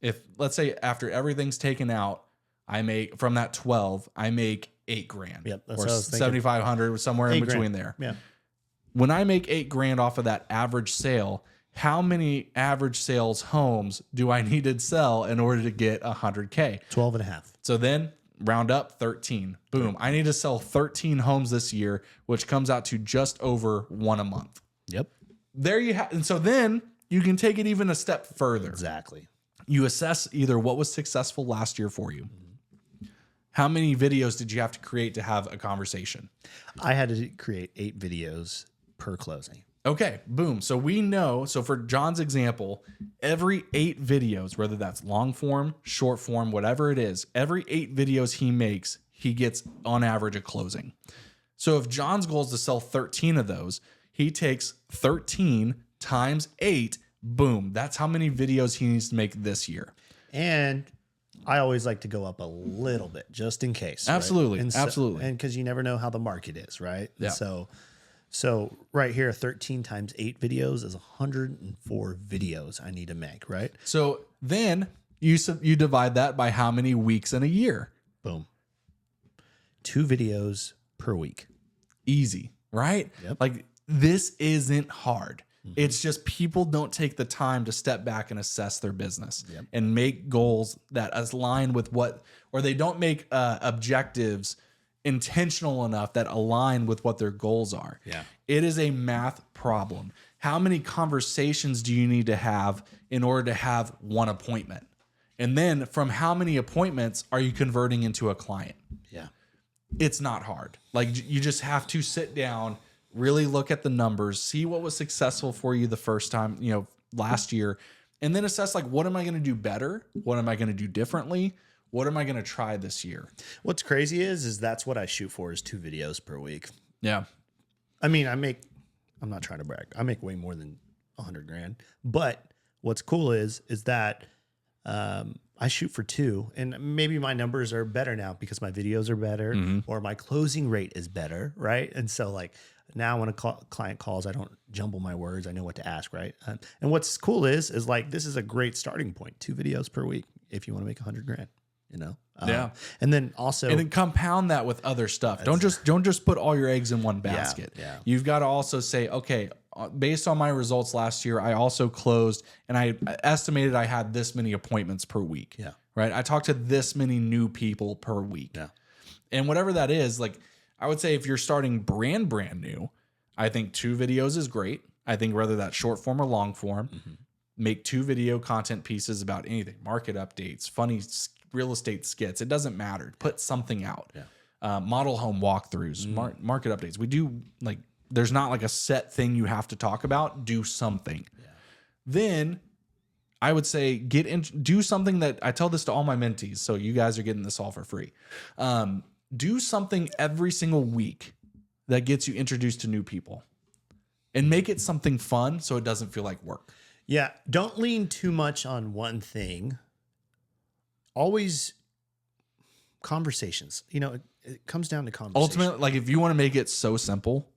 if let's say after everything's taken out, I make from that 12, I make $8,000. Yep, that's or 7,500, somewhere in between there. Yeah. When I make $8,000 off of that average sale, how many average sales homes do I need to sell in order to get 100K? 12 and a half. So then round up 13. Boom. I need to sell 13 homes this year, which comes out to just over one a month. Yep. There you have. And so then you can take it even a step further. Exactly. You assess either what was successful last year for you. How many videos did you have to create to have a conversation? I had to create 8 videos per closing. Okay, boom. So we know, so for John's example, every 8 videos, whether that's long form, short form, whatever it is, every 8 videos he makes, he gets on average a closing. So if John's goal is to sell 13 of those, he takes 13 times 8, boom. That's how many videos he needs to make this year. And I always like to go up a little bit just in case. Absolutely. Right? Absolutely. And because you never know how the market is, right? Yeah. So right here, 13 times 8 videos is 104 videos I need to make, right? So then you divide that by how many weeks in a year? Boom. 2 videos per week. Easy, right? Yep. Like this isn't hard. It's just people don't take the time to step back and assess their business and make goals that align with or they don't make objectives intentional enough that align with what their goals are. Yeah. It is a math problem. How many conversations do you need to have in order to have one appointment? And then from how many appointments are you converting into a client? Yeah. It's not hard. Like, you just have to sit down, really look at the numbers, see what was successful for you the first time, last year, and then assess, like, what am I going to do better? What am I going to do differently? What am I going to try this year? What's crazy is that's what I shoot for, is 2 videos per week. Yeah. I mean, I'm not trying to brag. I make way more than $100,000. But what's cool is that I shoot for 2, and maybe my numbers are better now because my videos are better or my closing rate is better, right? And so, like, now when a client calls, I don't jumble my words. I know what to ask, right? And what's cool is like, this is a great starting point. 2 videos per week if you want to make $100,000. Yeah. And then also, And then compound that with other stuff. Don't just put all your eggs in one basket. Yeah. You've got to also say, okay, based on my results last year, I also closed and I estimated I had this many appointments per week. Yeah. Right. I talked to this many new people per week. Yeah. And whatever that is, like, I would say if you're starting brand new, I think 2 videos is great. I think whether that's short form or long form, make 2 video content pieces about anything, market updates, funny real estate skits. It doesn't matter. Put something out. Yeah. Model home walkthroughs, market updates. We do, like, there's not like a set thing you have to talk about. Do something. Yeah. Then I would say do something that I tell this to all my mentees. So you guys are getting this all for free. Do something every single week that gets you introduced to new people, and make it something fun so it doesn't feel like work. Yeah. Don't lean too much on one thing. Always conversations. It comes down to conversation. Ultimately, like, if you want to make it so simple,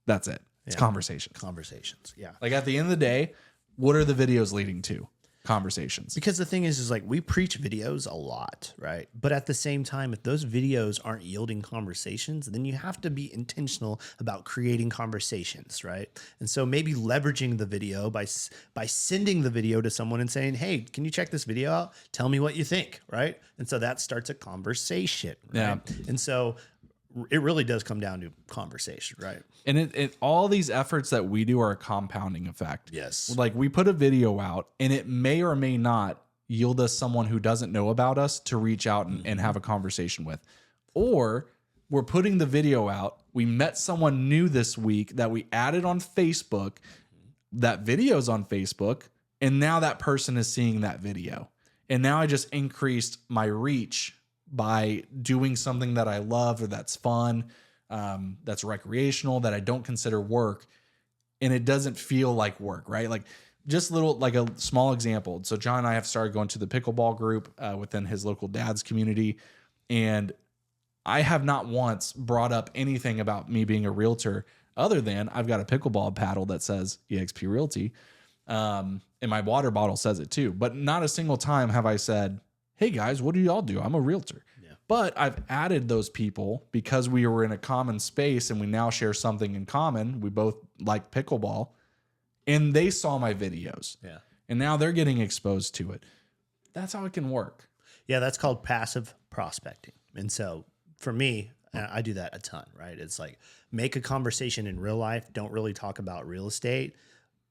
that's it. It's conversations. Conversations. Yeah. Like, at the end of the day, what are the videos leading to? Conversations. Because the thing is like, we preach videos a lot, right? But at the same time, if those videos aren't yielding conversations, then you have to be intentional about creating conversations, right? And so maybe leveraging the video by sending the video to someone and saying, hey, can you check this video out? Tell me what you think, right? And so that starts a conversation, right? Yeah. And so it really does come down to conversation, right? And it all these efforts that we do are a compounding effect. Yes. Like, we put a video out and it may or may not yield us someone who doesn't know about us to reach out and have a conversation with. Or we're putting the video out. We met someone new this week that we added on Facebook. That video's on Facebook. And now that person is seeing that video. And now I just increased my reach by doing something that I love or that's fun, that's recreational, that I don't consider work, and it doesn't feel like work, right? Like, just like a small example. So John and I have started going to the pickleball group within his local dad's community, and I have not once brought up anything about me being a realtor other than I've got a pickleball paddle that says eXp Realty, and my water bottle says it too. But not a single time have I said, hey guys, what do y'all do? I'm a realtor. Yeah. But I've added those people because we were in a common space and we now share something in common. We both like pickleball, and they saw my videos. Yeah. And now they're getting exposed to it. That's how it can work. Yeah, that's called passive prospecting. And so for me, I do that a ton, right? It's like, make a conversation in real life. Don't really talk about real estate,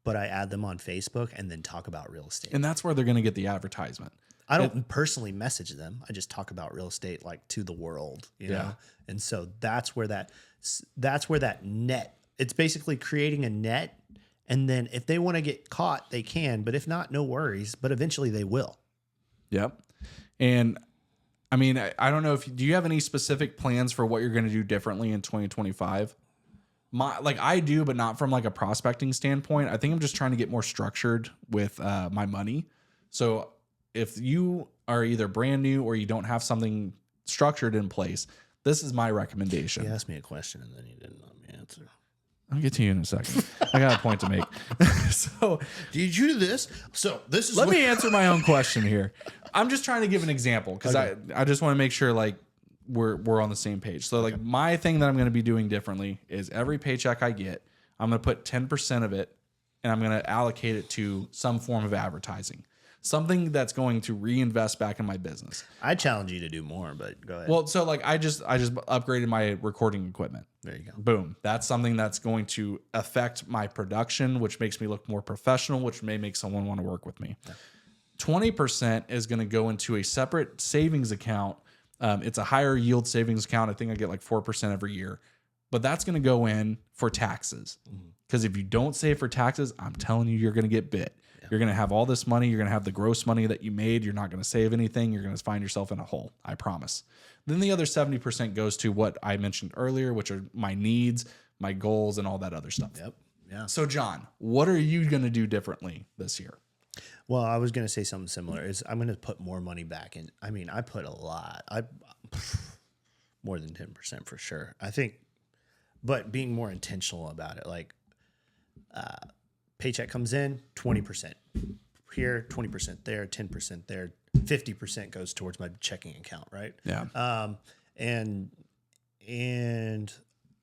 but I add them on Facebook and then talk about real estate. And that's where they're going to get the advertisement. I don't personally message them. I just talk about real estate, like, to the world, you know? And so that's where that net, it's basically creating a net. And then if they want to get caught, they can, but if not, no worries, but eventually they will. Yep. And I mean, I don't know do you have any specific plans for what you're going to do differently in 2025? I do, but not from like a prospecting standpoint. I think I'm just trying to get more structured with my money. So if you are either brand new or you don't have something structured in place, this is my recommendation. You asked me a question and then you didn't let me answer. I'll get to you in a second. I got a point to make. So, did you do this? So this is. Let me answer my own question here. I'm just trying to give an example because I just want to make sure like we're on the same page. So like my thing that I'm going to be doing differently is every paycheck I get, I'm going to put 10% of it and I'm going to allocate it to some form of advertising, something that's going to reinvest back in my business. I challenge you to do more, but go ahead. Well, so like I just upgraded my recording equipment. There you go. Boom. That's something that's going to affect my production, which makes me look more professional, which may make someone want to work with me. Yeah. 20% is going to go into a separate savings account. It's a higher yield savings account. I think I get like 4% every year, but that's going to go in for taxes. Because if you don't save for taxes, I'm telling you, you're going to get bit. Yeah. You're going to have all this money. You're going to have the gross money that you made. You're not going to save anything. You're going to find yourself in a hole. I promise. Then the other 70% goes to what I mentioned earlier, which are my needs, my goals, and all that other stuff. Yep. Yeah. So John, what are you going to do differently this year? Well, I was going to say something similar. Is I'm going to put more money back in. I mean, I put a lot. More than 10% for sure. I think, but being more intentional about it. Like, paycheck comes in, 20% here, 20% there, 10% there, 50% goes towards my checking account, right? Yeah. And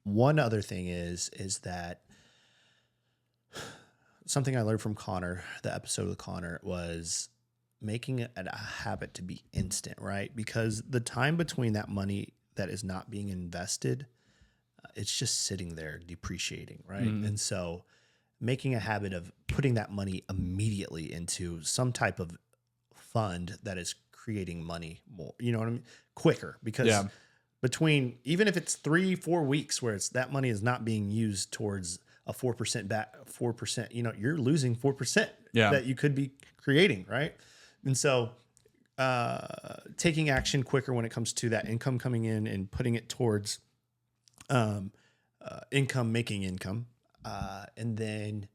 one other thing is that something I learned from Connor, the episode with Connor, was making it a habit to be instant, right? Because the time between that money that is not being invested, it's just sitting there depreciating, right? Mm-hmm. And so making a habit of putting that money immediately into some type of fund that is creating money more, you know what I mean? Quicker, because between, even if it's 3-4 weeks where it's that money is not being used towards a 4% back, 4%, you know, you're losing 4% that you could be creating, right? And so taking action quicker when it comes to that income coming in and putting it towards income, making income. And then,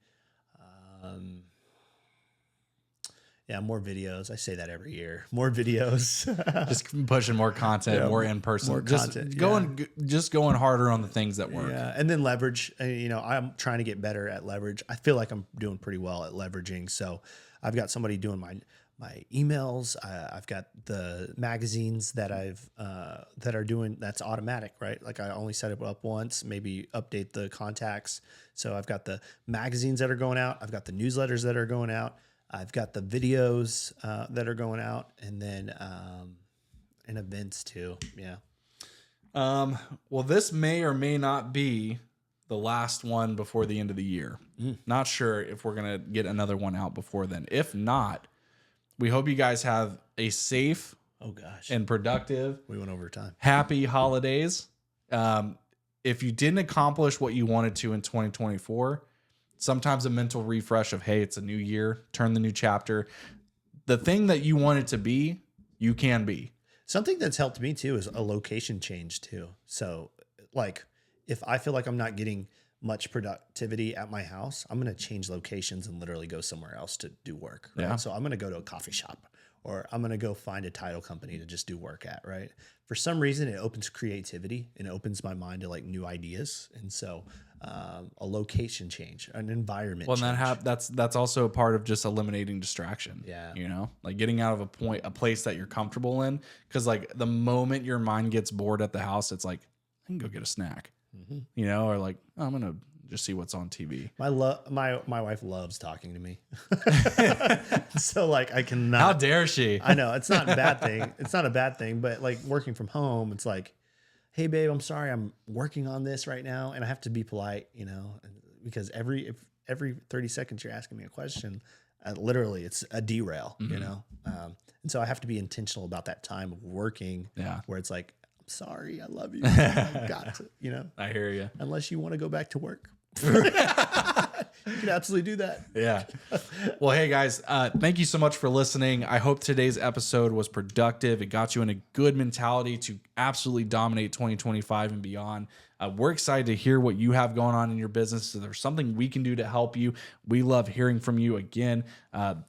more videos. I say that every year. More videos. Just pushing more content, more in person. More content. Just going harder on the things that work. Yeah, and then leverage. You know, I'm trying to get better at leverage. I feel like I'm doing pretty well at leveraging. So I've got somebody doing my emails. I've got the magazines that that are doing, that's automatic, right? Like I only set it up once, maybe update the contacts. So I've got the magazines that are going out. I've got the newsletters that are going out. I've got the videos that are going out, and then and events too. Yeah. Well, this may or may not be the last one before the end of the year. Not sure if we're going to get another one out before then. If not, we hope you guys have a safe and productive, we went over time, happy holidays. If you didn't accomplish what you wanted to in 2024, sometimes a mental refresh of, hey, it's a new year, turn the new chapter. The thing that you want it to be, you can be. Something that's helped me too is a location change too. So like if I feel like I'm not getting much productivity at my house, I'm going to change locations and literally go somewhere else to do work. Right? Yeah. So I'm going to go to a coffee shop, or I'm going to go find a title company to just do work at. Right. For some reason, it opens creativity and it opens my mind to like new ideas. And so a location change, an environment change. Well, that's also a part of just eliminating distraction. Yeah. You know, like getting out of a place that you're comfortable in. Cause like the moment your mind gets bored at the house, it's like, I can go get a snack. Mm-hmm. You know, or like, oh, I'm gonna just see what's on TV. My wife loves talking to me, so like I cannot. How dare she? I know it's not a bad thing. It's not a bad thing, but like working from home, it's like, hey babe, I'm sorry, I'm working on this right now, and I have to be polite, you know, because every 30 seconds you're asking me a question, literally it's a derail, you know, and so I have to be intentional about that time of working, where it's like, sorry, I love you. I got to, you know. I hear you. Unless you want to go back to work. You can absolutely do that. Yeah. Well, hey guys, thank you so much for listening. I hope today's episode was productive. It got you in a good mentality to absolutely dominate 2025 and beyond. We're excited to hear what you have going on in your business. So there's something we can do to help you. We love hearing from you. Again,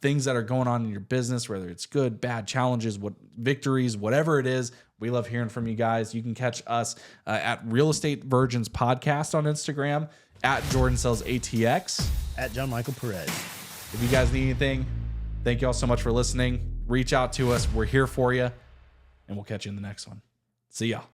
things that are going on in your business, whether it's good, bad, challenges, victories, whatever it is. We love hearing from you guys. You can catch us at Real Estate Virgins Podcast on Instagram, at Jordan Sells ATX, at John Michael Perez. If you guys need anything, thank you all so much for listening. Reach out to us. We're here for you, and we'll catch you in the next one. See ya.